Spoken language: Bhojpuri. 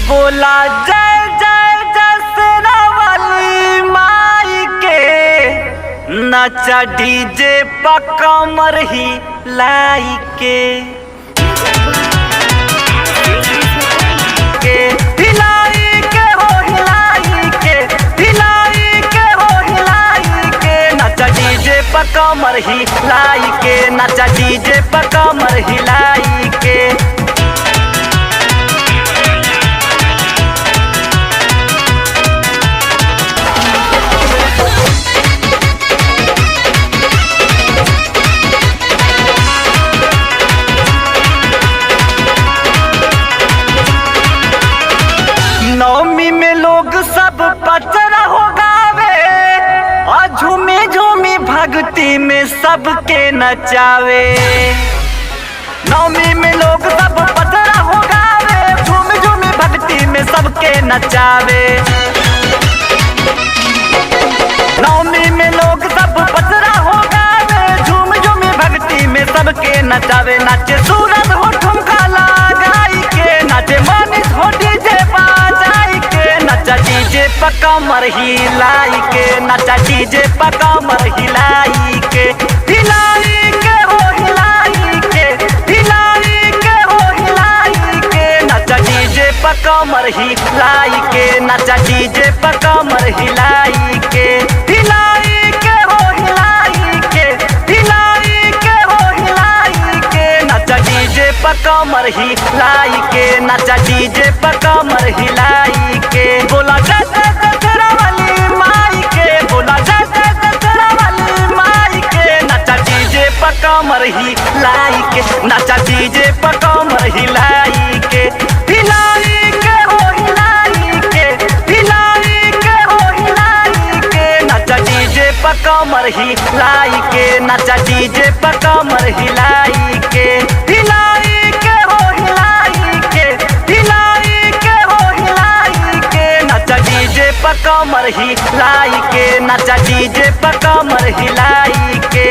बोला जय जय जसरा वाली माई के, नचा डीजे पा कमर ही लाई के हिलाई के हो हिलाई के, हिलाई के हो हिलाई के, नचा डीजे पा कमर ही लाई के, नचा डीजे पा कमर हिलाई के। नवमी में लोग सब पचरा हो गावे और झूमी झूमी भक्ति में सबके नचावे। नवमी में लोग सब पचरा हो गावे, झूमी झूमी भक्ति में सबके नचावे। नवमी में लोग सब पचरा हो गावे, झूमी झूमी भक्ति में सबके नचावे। नाचे सूरज हो ठुमका लगाई के, नाचे मनीष हो डीजे बाजाई के, नचा डीजे पा कमर हिलाई के, नचा डीजे पा कमर हिलाई के, हिलाई के हो हिलाई के, हिलाई के हो हिलाई के, नचा डीजे पा कमर हिलाई के, नचा डीजे पा कमर हिलाई के, हिलाई के हो हिलाई के, हिलाई के हो हिलाई के, नचा डीजे पा कमर हिलाई के, नचा डीजे पा कमर हिलाई के। बोला जय जय जसरा वाली माई के, बोला जय जय जसरा वाली माई के, नचा डीजे पा कमर हिलाई के, नचा डीजे पा कमर हिलाई के, हिलाई के हो हिलाई के, हिलाई के हो हिलाई के, नचा डीजे पा कमर हिलाई के, नचा डीजे पा कमर हिलाई के, हिलाई के हो हिलाई के, हिलाई के हो हिलाई के, नचा डीजे पा कमर हिलाई के, नचा डीजे पा कमर हिलाई के।